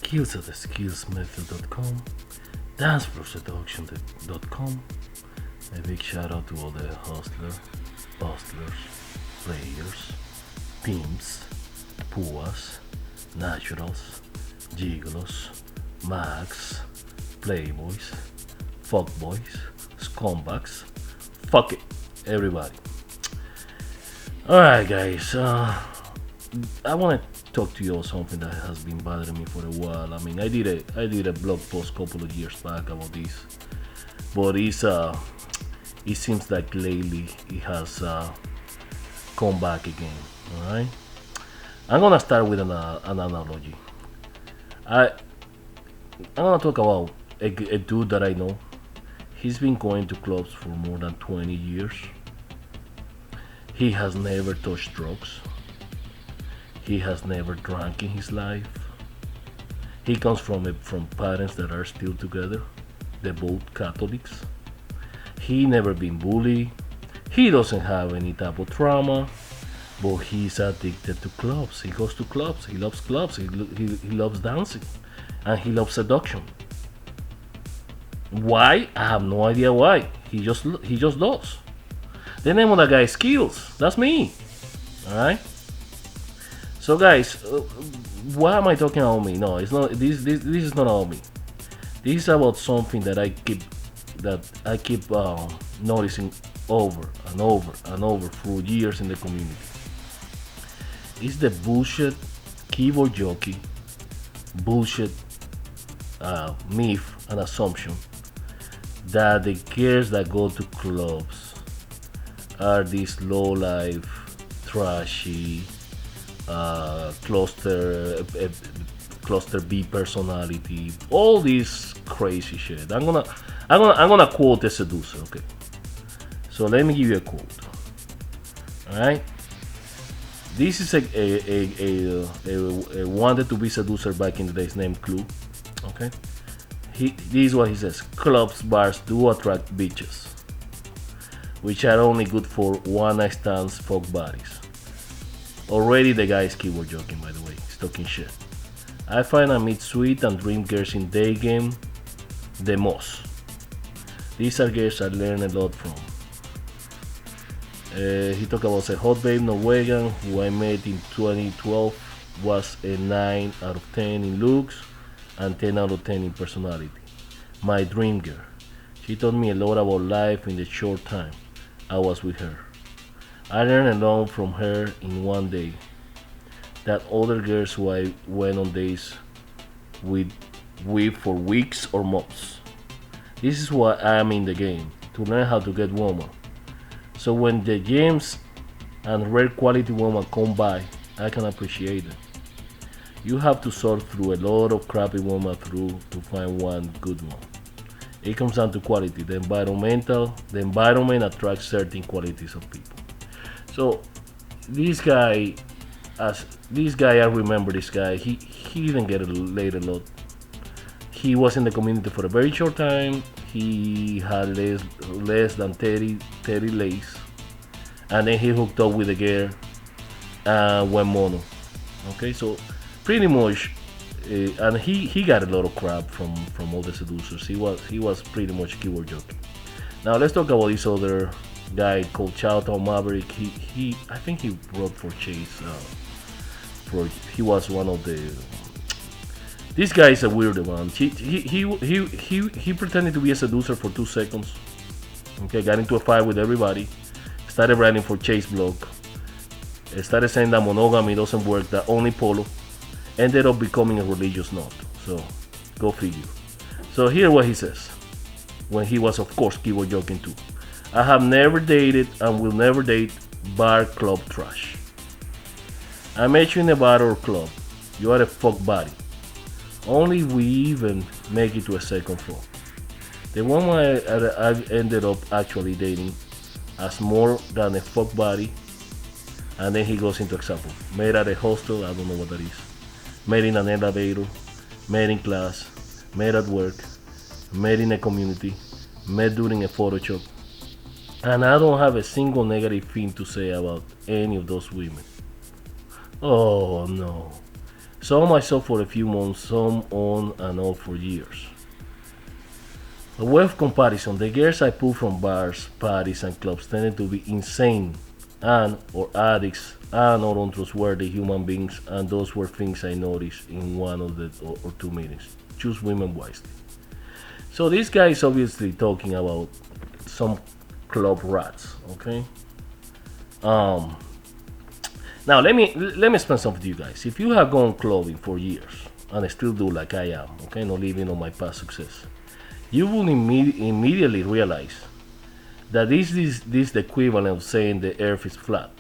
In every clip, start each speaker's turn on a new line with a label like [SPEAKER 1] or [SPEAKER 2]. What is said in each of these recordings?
[SPEAKER 1] Skills at skillsmethod.com, danceproseduction.com. A big shout out to all the hustlers, bustlers, players, pimps, puas, naturals, gigolos, mags, playboys, fuckboys, scumbags. Fuck it, everybody. Alright, guys. I want to talk to you about something that has been bothering me for a while. I mean, I did a blog post a couple of years back about this, but it seems like lately it has come back again. All right. I'm gonna start with an analogy. I'm gonna talk about a dude that I know. He's been going to clubs for more than 20 years. He has never touched drugs. He has never drank in his life. He comes from parents that are still together. They're both Catholics. He never been bullied. He doesn't have any type of trauma, but he's addicted to clubs. He goes to clubs. He loves clubs. He loves dancing, and he loves seduction. Why? I have no idea why. He just does. The name of that guy is Skills. That's me. All right. So guys, why am I talking about me? No, it's not. This is not about me. This is about something that I keep noticing over and over and over for years in the community. It's the bullshit keyboard jockey, bullshit myth and assumption that the girls that go to clubs are these low life, trashy, cluster B personality, all this crazy shit. I'm gonna quote the seducer. Okay, so let me give you a quote. All right, this is a wanted to be seducer back in the days named Clue. Okay, this is what he says: clubs, bars do attract bitches, which are only good for one night stands, fuck buddies. Already the guy is keyboard joking, by the way. He's talking shit. I find I meet sweet and dream girls in day game the most. These are girls I learn a lot from. He talked about a hot babe Norwegian who I met in 2012 was a 9 out of 10 in looks and 10 out of 10 in personality. My dream girl. She taught me a lot about life in the short time I was with her. I learned a lot from her in one day that other girls who I went on dates with for weeks or months. This is why I am in the game, to learn how to get woman. So when the gems and rare quality woman come by, I can appreciate them. You have to sort through a lot of crappy woman through to find one good one. It comes down to quality. The environment attracts certain qualities of people. So this guy, I remember this guy. He didn't get laid a lot. He was in the community for a very short time. He had less than 30 lays, and then he hooked up with a girl and went mono. Okay, so pretty much, and he got a lot of crap from all the seducers. He was pretty much keyboard jockey. Now let's talk about this other guy called Chowtown Maverick. I think he wrote for Chase. He was one of the. This guy is a weird one. He pretended to be a seducer for 2 seconds. Okay, got into a fight with everybody. Started writing for Chase blog. Started saying that monogamy doesn't work. That only polo. Ended up becoming a religious nut. So, go figure. So here what he says. When he was, of course, keyboard joking too. I have never dated and will never date bar club trash. I met you in a bar or club. You are a fuck body. Only we even make it to a second floor. The woman I've ended up actually dating as more than a fuck body. And then he goes into example. Met at a hostel, I don't know what that is. Met in an elevator. Met in class. Met at work. met in a community, met during a photo shop, and I don't have a single negative thing to say about any of those women. Oh no. Some I saw for a few months, some on and off for years. A way of comparison, the girls I pulled from bars, parties, and clubs tended to be insane and or addicts and or untrustworthy human beings, and those were things I noticed in one of the or two meetings. Choose women wisely. So this guy is obviously talking about some club rats, okay? Um, Now let me explain something to you guys. If you have gone clubbing for years and I still do like I am, okay, not living on my past success, you will immediately realize that this is the equivalent of saying the earth is flat.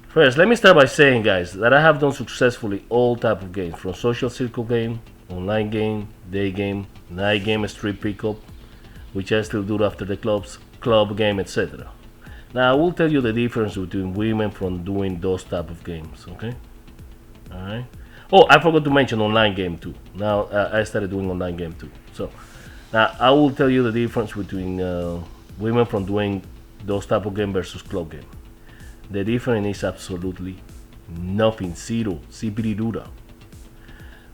[SPEAKER 1] First, let me start by saying, guys, that I have done successfully all type of games, from social circle game, online game, day game, night game, street pickup, which I still do after the club game, etc. Now I will tell you the difference between women from doing those type of games. Okay, all right. Oh, I forgot to mention online game too. Now I started doing online game too. So now I will tell you the difference between women from doing those type of game versus club game. The difference is absolutely nothing, zero, zibiri.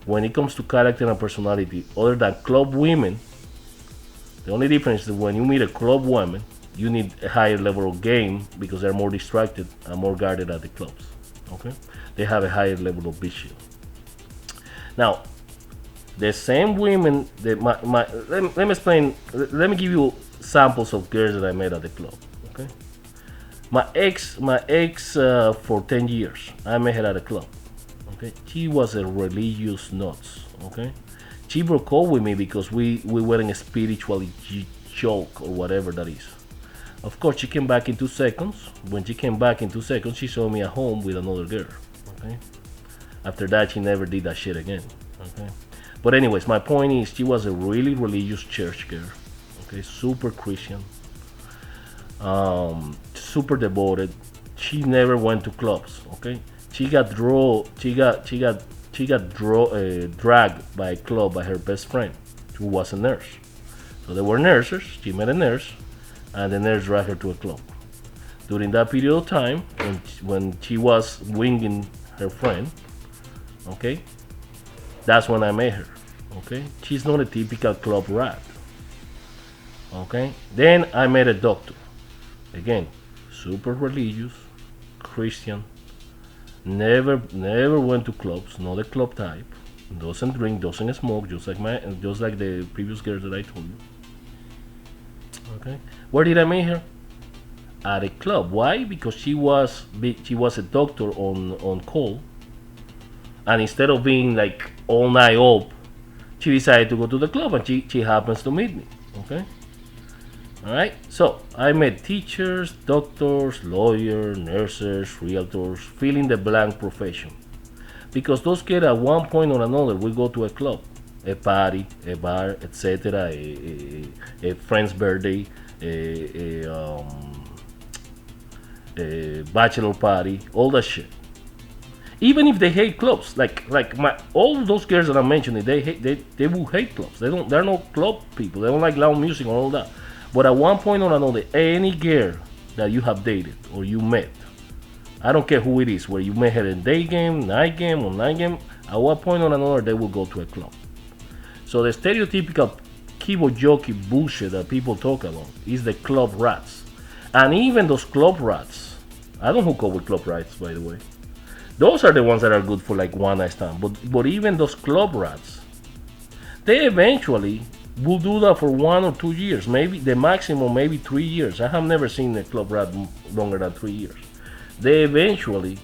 [SPEAKER 1] When it comes to character and personality, other than club women, the only difference is that when you meet a club woman, you need a higher level of game because they're more distracted and more guarded at the clubs. Okay, they have a higher level of vision. Now, the same women, let me explain. Let me give you samples of girls that I met at the club. Okay, my ex for 10 years, I met her at a club. Okay, she was a religious nuts. Okay, she broke up with me because we were in a spiritual joke or whatever that is. Of course, she came back in 2 seconds. When she came back in 2 seconds, she saw me at home with another girl. Okay. After that, she never did that shit again. Okay. But anyways, my point is, she was a really religious church girl. Okay, super Christian, super devoted. She never went to clubs. Okay, she got draw. Dragged by a club by her best friend, who was a nurse. So they were nurses. She met a nurse, and the nurse dragged her to a club. During that period of time, when she was winging her friend, okay, that's when I met her. Okay, she's not a typical club rat. Okay, then I met a doctor. Again, super religious, Christian. Never went to clubs. Not a club type. Doesn't drink, doesn't smoke, just like the previous girls that I told you. Okay, where did I meet her? At a club. Why? Because she was a doctor on call, and instead of being like all night up, she decided to go to the club, and she happens to meet me. Okay. All right. So I met teachers, doctors, lawyers, nurses, realtors, fill in the blank profession, because those kids at one point or another will go to a club, a party, a bar, etc., a friend's birthday, a bachelor party, all that shit. Even if they hate clubs, like my all those girls that I'm mentioning, they will hate clubs. They're not club people. They don't like loud music and all that. But at one point or another, any girl that you have dated or you met, I don't care who it is, where you met her in day game, night game, online game, at one point or another they will go to a club. So the stereotypical keyboard jockey bullshit that people talk about is the club rats. And even those club rats, I don't hook up with club rats, by the way. Those are the ones that are good for like one night stand. But even those club rats, they eventually will do that for 1 or 2 years, maybe the maximum, maybe 3 years. I have never seen a club rat longer than 3 years. They eventually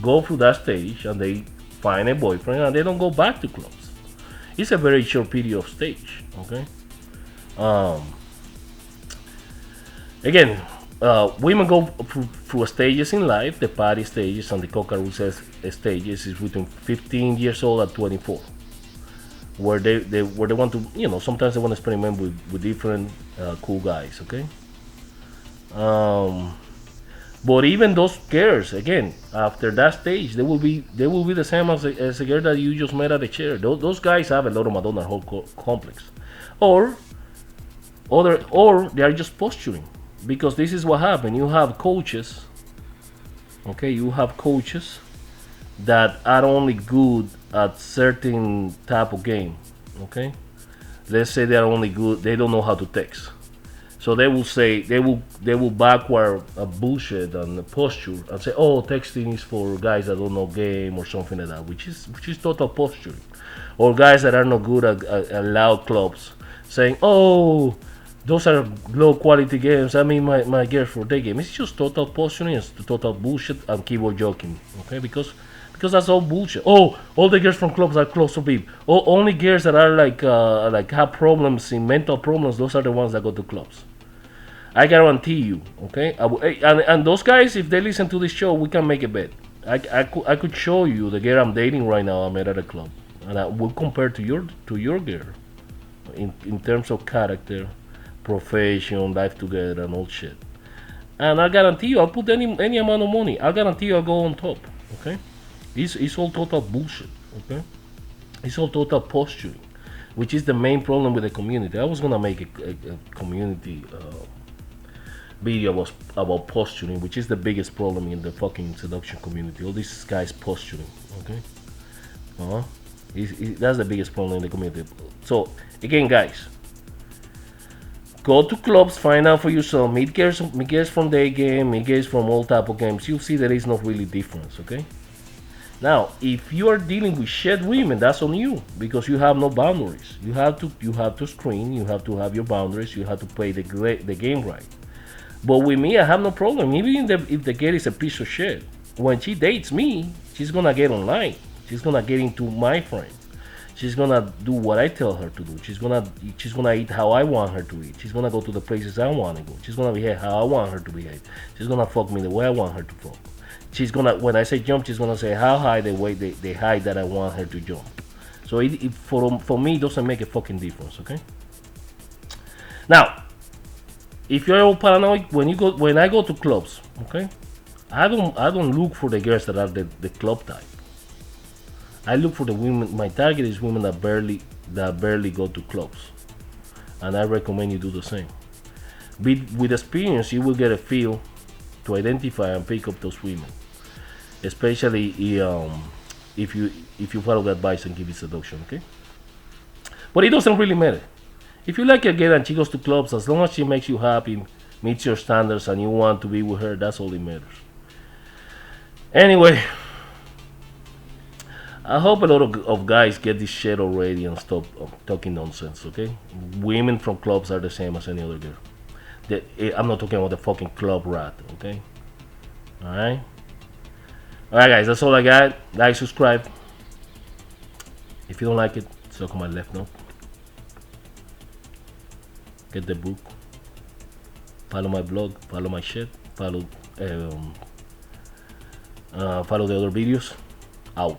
[SPEAKER 1] go through that stage and they find a boyfriend and they don't go back to clubs. It's a very short period of stage. Okay. Um, Again, women go through stages in life. The party stages and the cocktail stages is between 15 years old and 24, where they want to, sometimes they want to experiment with different cool guys. Okay. Um, But even those girls, again, after that stage, they will be the same as a girl that you just met at the chair. Those guys have a lot of Madonna whole complex, or or they are just posturing, because this is what happened. You have coaches, okay? You have coaches that are only good at certain type of game, okay? Let's say they are only good. They don't know how to text. So they will say they will backward a bullshit and a posture and say, oh, texting is for guys that don't know game or something like that, which is total posturing. Or guys that are not good at loud clubs saying, oh, those are low quality games. I mean, my girls for their game. It's just total posturing, it's total bullshit and keyboard joking. Okay, because that's all bullshit. Oh, all the girls from clubs are close to people. Oh, only girls that are like have problems in mental problems. Those are the ones that go to clubs. I guarantee you, okay? And those guys, if they listen to this show, we can make a bet. I could show you the girl I'm dating right now. I met at a club, and I will compare to your girl in terms of character, profession, life together, and all shit. And I guarantee you, I'll put any amount of money. I guarantee you, I'll go on top. Okay? It's all total bullshit. Okay? It's all total posturing, which is the main problem with the community. I was gonna make a community video about posturing, which is the biggest problem in the fucking seduction community. All these guys posturing, okay? Uh-huh. That's the biggest problem in the community. So again, guys, go to clubs, find out for yourself. Meet girls from day game, meet girls from all type of games. You'll see there is no really difference, okay? Now, if you are dealing with shit women, that's on you because you have no boundaries. You have to screen. You have to have your boundaries. You have to play the game right. But with me, I have no problem. Even if the girl is a piece of shit, when she dates me, she's gonna get online. She's gonna get into my frame. She's gonna do what I tell her to do. She's gonna eat how I want her to eat. She's gonna go to the places I want to go. She's gonna behave how I want her to behave. She's gonna fuck me the way I want her to fuck. She's gonna, when I say jump, she's gonna say how high the way the height that I want her to jump. So for me, it doesn't make a fucking difference. Okay. Now, if you're all paranoid, when I go to clubs, okay, I don't look for the girls that are the club type. I look for the women. My target is women that barely go to clubs, and I recommend you do the same. With experience, you will get a feel to identify and pick up those women, especially if you follow the advice and give it seduction. Okay, but it doesn't really matter. If you like a girl and she goes to clubs, as long as she makes you happy, meets your standards, and you want to be with her, that's all that matters. Anyway, I hope a lot of guys get this shit already and stop talking nonsense, okay? Women from clubs are the same as any other girl. I'm not talking about the fucking club rat, okay? Alright? Alright, guys, that's all I got. Like, subscribe. If you don't like it, suck on my left note. Get the book. Follow my blog. Follow my shit. Follow the other videos. Out.